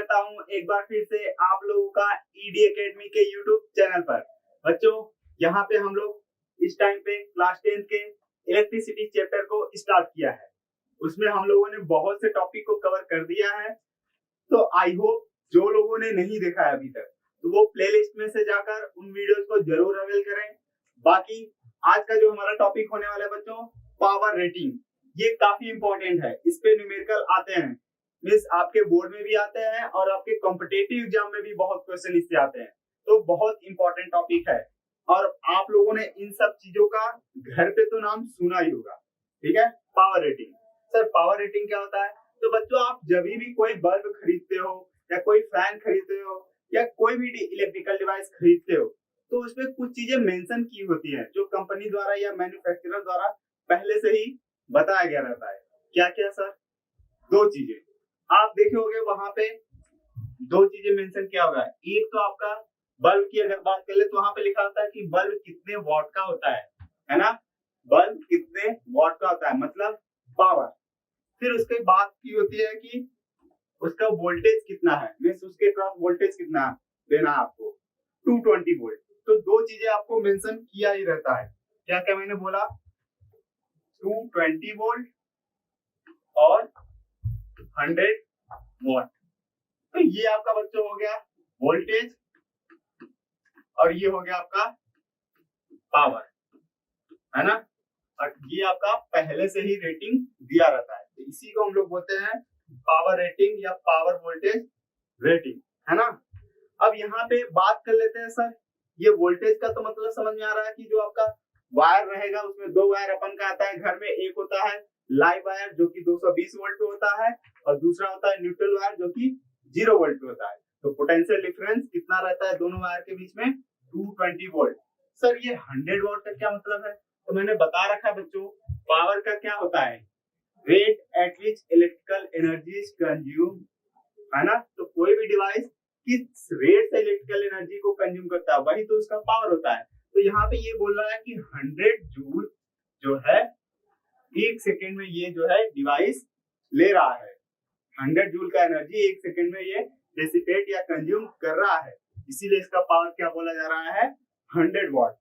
करता हूँ एक बार फिर से आप लोगों का ईडी एकेडमी के यूट्यूब चैनल पर। बच्चों, यहाँ पे हम लोग इस टाइम पे क्लास 10 के इलेक्ट्रिसिटी चैप्टर को स्टार्ट किया है। उसमें हम लोगों ने बहुत से टॉपिक को कवर कर दिया है, तो आई होप जो लोगों ने नहीं देखा है अभी तक तो वो प्लेलिस्ट में से जाकर उन वीडियोस को जरूर अवेल करें। बाकी आज का जो हमारा टॉपिक होने वाला है बच्चों, पावर रेटिंग, ये काफी इंपॉर्टेंट है। इस पे न्यूमेरिकल आते हैं, मीन्स आपके बोर्ड में भी आते हैं और आपके कॉम्पिटेटिव एग्जाम में भी बहुत क्वेश्चन इससे आते हैं, तो बहुत इंपॉर्टेंट टॉपिक है। और आप लोगों ने इन सब चीजों का घर पे तो नाम सुना ही होगा, ठीक है। Power rating, sir power rating क्या होता है? तो बच्चों, आप जब भी कोई बल्ब खरीदते हो या कोई फैन खरीदते हो या कोई भी इलेक्ट्रिकल डिवाइस खरीदते हो, तो उसमें कुछ चीजें मेंशन की होती हैं जो कंपनी द्वारा या मैन्युफैक्चरर द्वारा पहले से ही बताया गया रहता है। क्या क्या सर? दो चीजें आप देखे होंगे, वहां पे दो चीजें मेंशन किया होगा। एक तो आपका बल्ब की अगर बात कर ले तो वहां पे लिखा होता है कि बल्ब कितने वॉट का होता है ना। बल्ब कितने वॉट का होता है मतलब पावर। फिर उसके बाद की होती है कि उसका वोल्टेज कितना है, मीन्स उसके क्रॉस वोल्टेज कितना देना है आपको, 220 वोल्ट। तो दो चीजें आपको मेंशन किया ही रहता है। क्या क्या मैंने बोला? 220 वोल्ट और 100 वॉट। तो ये आपका बच्चों हो गया वोल्टेज और ये हो गया आपका पावर, है ना। और ये आपका पहले से ही रेटिंग दिया रहता है, तो इसी को हम लोग बोलते हैं पावर रेटिंग या पावर वोल्टेज रेटिंग, है ना। अब यहाँ पे बात कर लेते हैं सर, ये वोल्टेज का तो मतलब समझ में आ रहा है कि जो आपका वायर रहेगा उसमें दो वायर अपन का आता है घर में। एक होता है लाइव वायर जो कि 220 वोल्ट पे होता है और दूसरा होता है न्यूट्रल वायर जो कि 0 वोल्ट पे होता है। तो पोटेंशियल डिफरेंस कितना रहता है दोनों वायर के बीच में? 220 वोल्ट। सर ये 100 वोल्ट का क्या मतलब है? तो मैंने बता रखा बच्चों, पावर का क्या होता है? Rate at which electrical energy is consume, है ना। तो कोई भी डिवाइस किस रेट से इलेक्ट्रिकल एनर्जी को कंज्यूम करता है वही तो उसका पावर होता है। तो यहाँ पे ये बोल रहा है कि 100 जूल जो है एक सेकेंड में ये जो है डिवाइस ले रहा है। 100 जूल का एनर्जी एक सेकेंड में ये डिसिपेट या कंज्यूम कर रहा है, इसीलिए इसका पावर क्या बोला जा रहा है? 100 वॉट।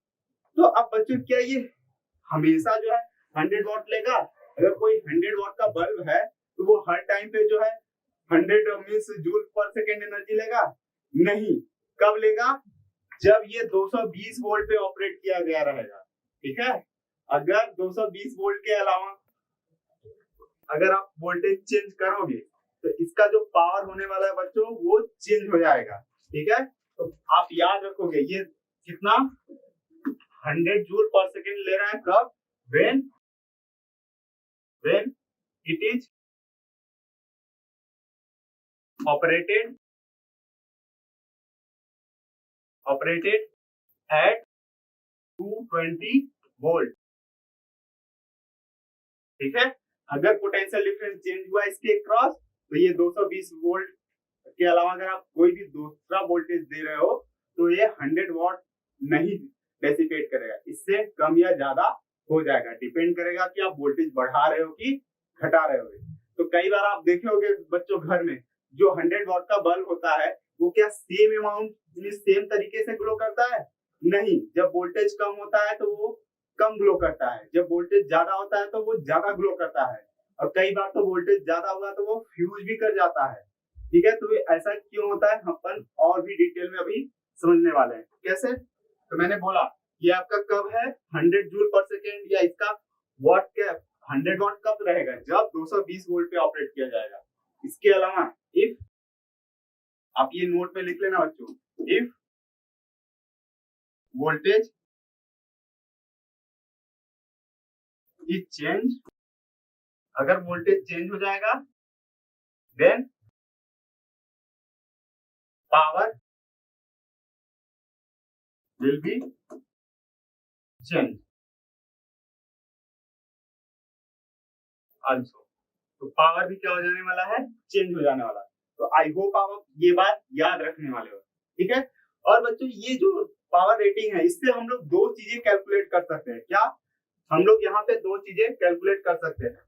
तो अब बच्चों, क्या ये हमेशा जो है 100 वॉट लेगा? अगर कोई 100 वॉट का बल्ब है तो वो हर टाइम पे जो है 100 मीन्स जूल पर सेकेंड एनर्जी लेगा? नहीं। कब लेगा? जब ये 220 वोल्ट पे ऑपरेट किया गया रहेगा, ठीक है। अगर 220 वोल्ट के अलावा अगर आप वोल्टेज चेंज करोगे तो इसका जो पावर होने वाला है बच्चों वो चेंज हो जाएगा, ठीक है। तो आप याद रखोगे ये कितना 100 जूल पर सेकेंड ले रहा है। कब? when it is operated at 220 volt, ठीक है। अगर पोटेंशियल डिफरेंस चेंज हुआ इसके क्रॉस तो ये 220 वोल्ट के अलावा अगर आप कोई भी दूसरा वोल्टेज दे रहे हो तो ये 100 वॉट नहीं डेसिपेट करेगा, इससे कम या ज्यादा हो जाएगा। डिपेंड करेगा कि आप वोल्टेज बढ़ा रहे हो कि घटा रहे हो। तो कई बार आप देखे होंगे बच्चों घर में जो 100 वॉट का बल्ब होता है वो क्या सेम अमाउंट सेम तरीके से ग्लो करता है? नहीं। जब वोल्टेज कम होता है तो वो कम ग्लो करता है, जब वोल्टेज ज्यादा होता है तो वो ज्यादा ग्लो करता है, और कई बार तो वोल्टेज ज्यादा हुआ तो वो फ्यूज भी कर जाता है, ठीक है। तो ऐसा क्यों होता है अपन और भी डिटेल में अभी समझने वाले हैं। कैसे? तो मैंने बोला ये आपका कब है 100 जूल पर सेकेंड, या इसका वॉट क्या 100 वॉट कब रहेगा? जब 220 वोल्ट पे ऑपरेट किया जाएगा। इसके अलावा इफ आप ये नोट में लिख लेना बच्चों, इफ वोल्टेज इज चेंज, अगर वोल्टेज चेंज हो जाएगा then power will be change also. तो पावर भी क्या हो जाने वाला है? चेंज हो जाने वाला है। तो आई होप आप ये बात याद रखने वाले हो, ठीक है। और बच्चों, ये जो पावर रेटिंग है इससे हम लोग दो चीजें कैलकुलेट कर सकते हैं। क्या? हम लोग यहाँ पे दो चीजें कैलकुलेट कर सकते हैं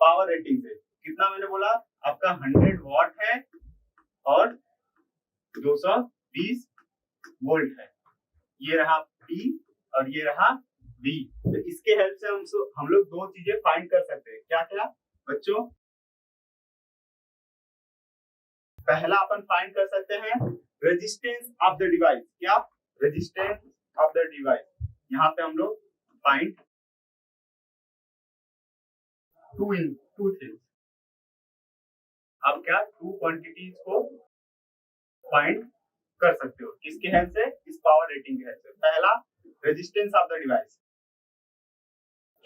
पावर रेटिंग से। कितना मैंने बोला? आपका 100 वॉट है और 220 वोल्ट है। ये रहा P और ये रहा V। तो इसके हेल्प से हम लोग दो चीजें फाइंड कर सकते हैं। क्या क्या बच्चों? पहला अपन फाइंड कर सकते हैं रेजिस्टेंस ऑफ द डिवाइस। क्या? Resistance of the device. यहाँ पे हम लोग फाइंड टू थिंग्स। अब क्या टू क्वांटिटीज को फाइंड कर सकते हो किसके हेल्प से? इस पावर रेटिंग के हेल्प से। पहला रेजिस्टेंस ऑफ द डिवाइस,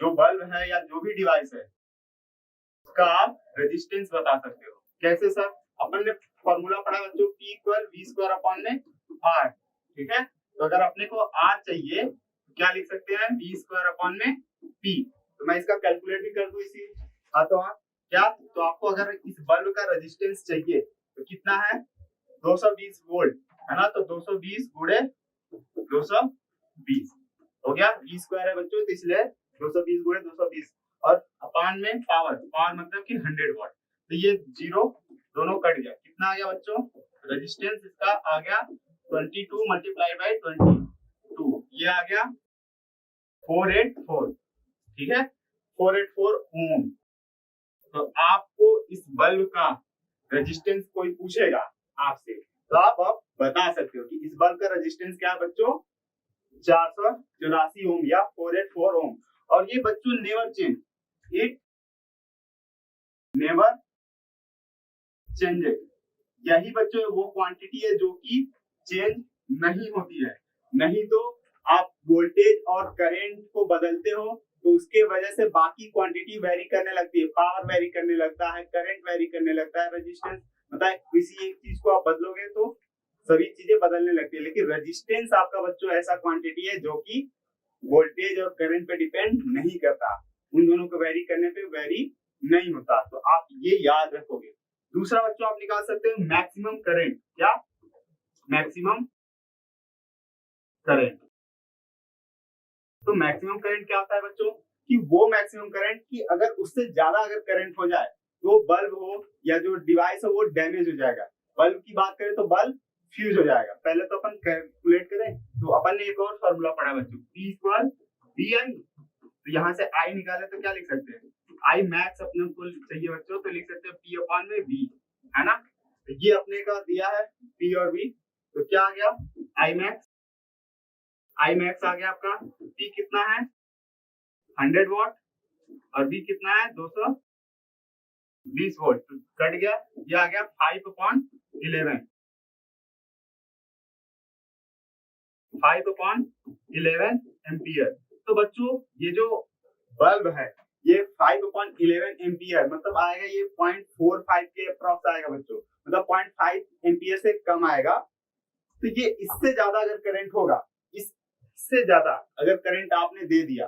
जो बल्ब है या जो भी डिवाइस है उसका आप रेजिस्टेंस बता सकते हो। कैसे सर? अपन ने फॉर्मूला पढ़ा बच्चों, P equal V square upon में R। ठीक है, तो अगर अपने को R चाहिए तो क्या लिख सकते हैं? V स्क्वायर अपॉन में P। तो मैं इसका कैलकुलेट भी कर दूं इसी हाथों हाथ। क्या? तो आपको अगर इस बल्ब का रेजिस्टेंस चाहिए तो कितना है? 220 वोल्ट है ना, तो 220 गुणे 220 हो गया। V स्क्वायर है बच्चों, तो इसलिए 220 गुणे 220 और अपान में पावर, पावर मतलब कि 100 वाट। तो ये जीरो दोनों कट गया। कितना आ गया बच्चों? रेजिस्टेंस इसका आ गया 22 मल्टीप्लाई बाई 22, ये आ गया 484। ठीक है, 484 ओम। तो आपको इस बल्ब का रेजिस्टेंस कोई पूछेगा आपसे, तो आप बता सकते हो कि इस बल्ब का रेजिस्टेंस क्या है बच्चों? 484 ओम या 484 ओम। और ये बच्चों never change, it never changes. यही बच्चों वो क्वांटिटी है जो कि चेंज नहीं होती है। नहीं तो आप वोल्टेज और करंट को बदलते हो तो उसके वजह से बाकी क्वांटिटी वेरी करने लगती है, पावर वेरी करने लगता है, करंट वेरी करने लगता है, रेजिस्टेंस मतलब किसी एक चीज को आप बदलोगे तो सभी चीजें बदलने लगती है। लेकिन रेजिस्टेंस आपका बच्चों ऐसा क्वांटिटी है जो कि वोल्टेज और करंट पे डिपेंड नहीं करता, उन दोनों को वेरी करने पे वेरी नहीं होता। तो आप ये याद रखोगे। दूसरा बच्चों आप निकाल सकते हो मैक्सिमम करंट। क्या? Maximum current. तो मैक्सिमम करंट क्या होता है बच्चों? कि वो मैक्सिमम करंट की अगर उससे ज्यादा अगर करंट हो जाए तो बल्ब हो या जो डिवाइस हो वो डैमेज हो जाएगा। बल्ब की बात करें तो बल्ब फ्यूज हो जाएगा। पहले तो अपन कैलकुलेट करें, तो अपन ने एक और फॉर्मूला पढ़ा बच्चों, P इक्वल VI। तो यहाँ से I निकाले तो क्या लिख सकते हैं? I मैक्स अपने को चाहिए बच्चों, तो लिख सकते हैं P अपॉन में V, है ना। तो ये अपने का दिया है P और V, तो क्या आ गया? I मैक्स आ गया आपका। P कितना है? 100 वॉट और V कितना है? 220 वोल्ट। तो कट गया, ये आ गया 5/11, 5/11 एम्पियर। तो बच्चों ये जो बल्ब है ये 5/11 एम्पियर मतलब आएगा, ये 0.45 के अप्रॉक्स आएगा बच्चों, मतलब 0.5 एम्पियर से कम आएगा। तो ये इससे ज्यादा अगर करंट होगा, इससे ज्यादा अगर करंट आपने दे दिया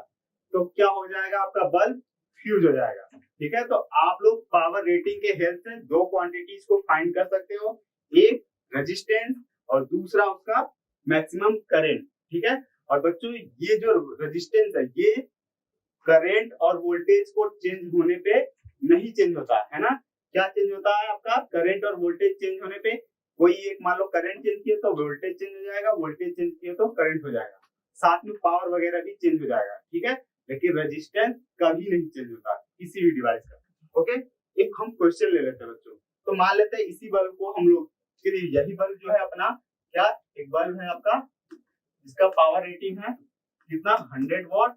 तो क्या हो जाएगा? आपका बल्ब फ्यूज हो जाएगा। ठीक है, तो आप लोग पावर रेटिंग के हेल्प से दो क्वांटिटीज को फाइंड कर सकते हो, एक रेजिस्टेंस और दूसरा उसका मैक्सिमम करंट। ठीक है, और बच्चों ये जो रेजिस्टेंस है ये करंट और वोल्टेज को चेंज होने पे नहीं चेंज होता है ना। क्या चेंज होता है? आपका करंट और वोल्टेज चेंज होने पे, कोई एक मान लो करंट चेंज किया तो वोल्टेज चेंज हो जाएगा, वोल्टेज चेंज किया तो करंट हो जाएगा, साथ में पावर वगैरह भी चेंज हो जाएगा। ठीक है, लेकिन रेजिस्टेंस कभी नहीं चेंज होता किसी भी डिवाइस का। ओके, एक हम क्वेश्चन ले लेते हैं बच्चों। तो मान लेते हैं इसी बल्ब को हम लोग, यही बल्ब जो है अपना, क्या एक बल्ब है आपका जिसका पावर रेटिंग है कितना? 100 वॉट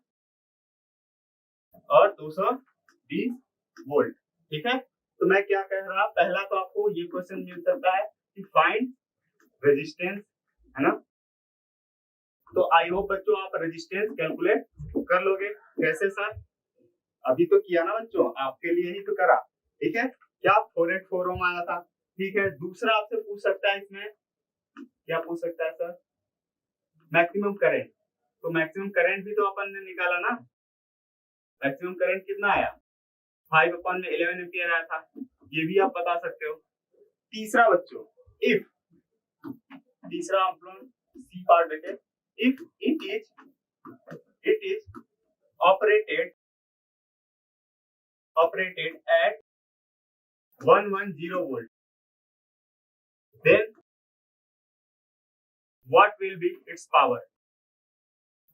और 220 वोल्ट। ठीक है, तो मैं क्या कह रहा, पहला तो आपको ये क्वेश्चन मिल सकता है कि फाइंड रेजिस्टेंस, है ना। तो आई होप बच्चों आप रेजिस्टेंस कैलकुलेट कर लोगे। कैसे सर? अभी तो किया ना बच्चों, आपके लिए ही तो करा। ठीक है, क्या 484 ओम आया था। ठीक है, दूसरा आपसे पूछ सकता है इसमें, क्या पूछ सकता है सर? Maximum current. तो मैक्सिमम करंट भी तो अपन ने निकाला ना। मैक्सिमम करंट कितना आया? 5/11 एम्पियर आया था, ये भी आप बता सकते हो। तीसरा बच्चों, इफ, तीसरा आप लोग सी पार्ट देखें, if it is operated at 110 volt then what will be its power?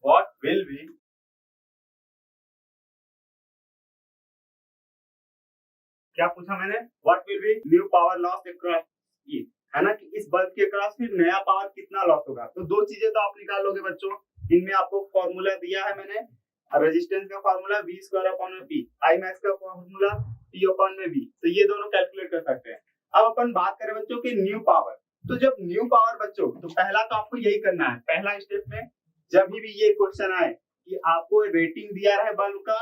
What will be क्या पूछा मैंने? What will be new power loss across E? है ना कि इस बल्ब के क्रॉस फिर नया पावर कितना लॉस होगा। तो दो चीजें तो आप निकाल लोगे बच्चों। इनमें आपको फॉर्मूला दिया है मैंने, रेजिस्टेंस का फॉर्मूला V स्क्वायर अपॉन में P, I मैक्स का फॉर्मूला T अपॉन में V, तो ये दोनों कैलकुलेट कर सकते हैं। अब अपन बात करें बच्चों की न्यू पावर, तो जब न्यू पावर बच्चों, तो पहला तो आपको यही करना है, पहला स्टेप में जब भी ये क्वेश्चन आए कि आपको रेटिंग दिया है बल्ब का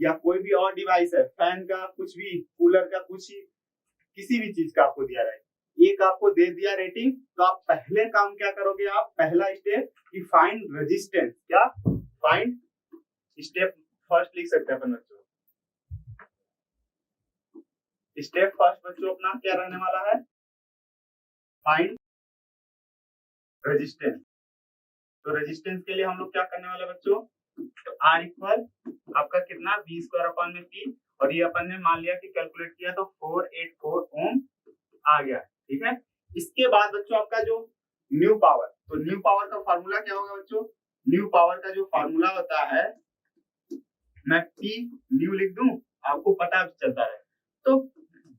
या कोई भी और डिवाइस है, फैन का, कुछ भी, कूलर का, कुछ ही, किसी भी चीज का आपको दिया है, एक आपको दे दिया रेटिंग, तो आप पहले काम क्या करोगे, आप पहला स्टेप कि फाइंड रेजिस्टेंस, क्या फाइंड, स्टेप फर्स्ट लिख सकते हैं अपन बच्चों, स्टेप फर्स्ट बच्चों अपना क्या रहने वाला है, फाइंड रेजिस्टेंस। तो रेजिस्टेंस के लिए हम लोग क्या करने वाले बच्चों, तो R इक्वल आपका कितना V स्क्वायर अपॉन में P, और ये अपन ने मान लिया कि कैलकुलेट किया तो 484 ओम आ गया, ठीक है। इसके बाद बच्चों आपका जो न्यू पावर, तो न्यू पावर का फार्मूला क्या होगा बच्चों, न्यू पावर का जो फार्मूला होता है, मैं P न्यू लिख दूं, आपको पता चलता है। तो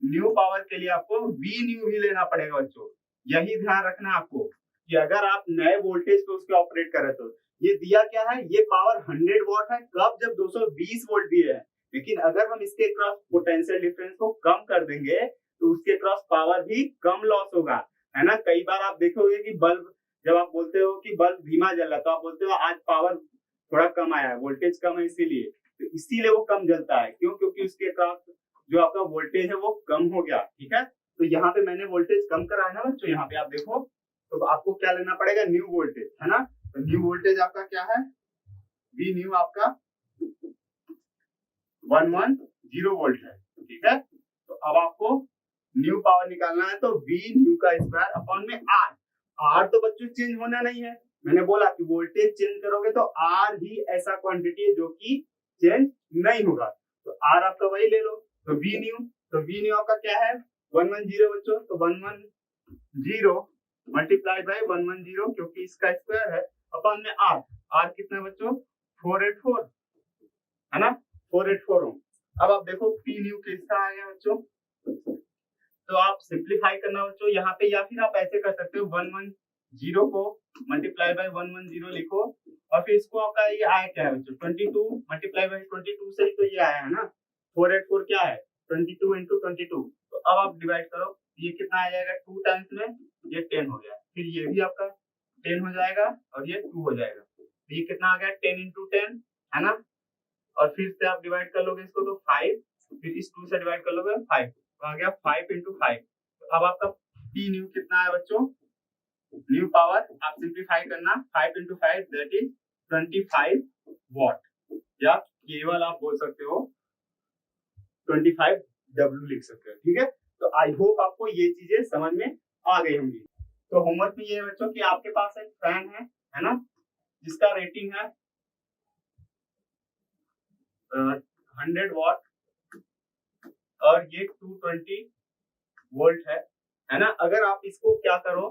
न्यू पावर के लिए आपको V न्यू भी लेना पड़ेगा बच्चों, यही ध्यान रखना आपको कि अगर आप नए वोल्टेज पे उसके ऑपरेट कर रहे तो ये दिया क्या है, ये पावर 100 वॉट है, कब, जब 220 वोल्ट दिए है, लेकिन अगर हम इसके क्रॉस पोटेंशियल डिफरेंस को कम कर देंगे तो उसके क्रॉस पावर भी कम लॉस होगा, है ना। कई बार आप देखोगे कि बल्ब, जब आप बोलते हो कि बल्ब धीमा जल रहा, तो आप बोलते हो आज पावर थोड़ा कम आया है, वोल्टेज कम है इसीलिए, तो इसीलिए वो कम जलता है, क्यों, क्योंकि उसके क्रॉस जो आपका वोल्टेज है वो कम हो गया, ठीक है। तो यहाँ पे मैंने वोल्टेज कम करा है ना बच्चों, यहाँ पे आप देखो, तो आपको क्या लेना पड़ेगा, न्यू वोल्टेज, है ना। तो न्यू वोल्टेज आपका क्या है, V न्यू आपका 110 वोल्ट है, ठीक है। तो अब आपको न्यू पावर निकालना है, तो V न्यू का स्क्वायर अपॉन में R तो बच्चों चेंज होना नहीं है, मैंने बोला कि वोल्टेज चेंज करोगे तो R ही ऐसा क्वांटिटी है जो कि चेंज नहीं होगा, तो R आपका वही ले लो। तो V न्यू आपका क्या है 110 बच्चों, तो 110 मल्टीप्लाइड बाय 110, क्योंकि इसका स्क्वायर है, अपॉन में R कितना बच्चों 484, है ना, 484 ओम। अब आप देखो P न्यू किसका आ गया बच्चों, तो आप सिंप्लीफाई करना बच्चों यहाँ पे, या फिर आप ऐसे कर सकते हो 110 को मल्टीप्लाई बाय 110 लिखो, और फिर इसको आपका ये आया क्या है बच्चों 22 मल्टीप्लाई बाय 22 से ही तो ये आया है ना, 484 क्या है 22 into 22। तो अब आप डिवाइड करो, ये कितना आ जाएगा, 2 टाइम्स में ये 10 हो गया, फिर ये भी आपका 10 हो जाएगा और ये 2 हो जाएगा, तो ये कितना आ गया 10 into 10, है ना। और फिर से आप डिवाइड कर लोगे इसको तो 5, फिर इस 2 से डिवाइड कर लोगे 5, तो आ गया 5 into 5। तो अब आपका P न्यू कितना है बच्चों, न्यू पावर आप सिंप्लीफाई करना, 5 into 5 दैट इज 25 वॉट, या केवल आप बोल सकते हो 25 W लिख सकते हो, ठीक है। तो आई होप आपको ये चीजें समझ में आ गई होंगी। तो होमवर्क में ये है बच्चों कि आपके पास एक फैन है ना, जिसका रेटिंग है 100 वॉट और ये 220 वोल्ट है ना। अगर आप इसको क्या करो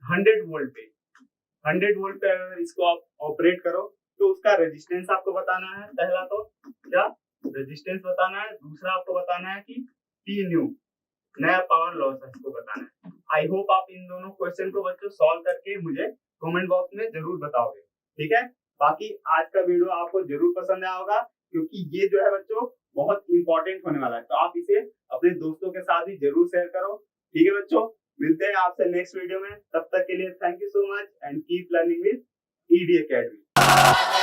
100 वोल्ट पे अगर इसको आप ऑपरेट करो, तो उसका रेजिस्टेंस आपको बताना है, पहला तो क्या रेजिस्टेंस बताना है, दूसरा आपको बताना है कि P न्यू नया पावर लॉस है, इसको बताना है। आई होप आप इन दोनों क्वेश्चन को बच्चों सॉल्व करके मुझे कमेंट बॉक्स में जरूर बताओगे, ठीक है। बाकी आज का वीडियो आपको जरूर पसंद आया होगा, क्योंकि ये जो है बच्चों बहुत इंपॉर्टेंट होने वाला है, तो आप इसे अपने दोस्तों के साथ भी जरूर शेयर करो, ठीक है बच्चों। मिलते हैं आपसे नेक्स्ट वीडियो में, तब तक के लिए thank you so much and keep learning with ED Academy।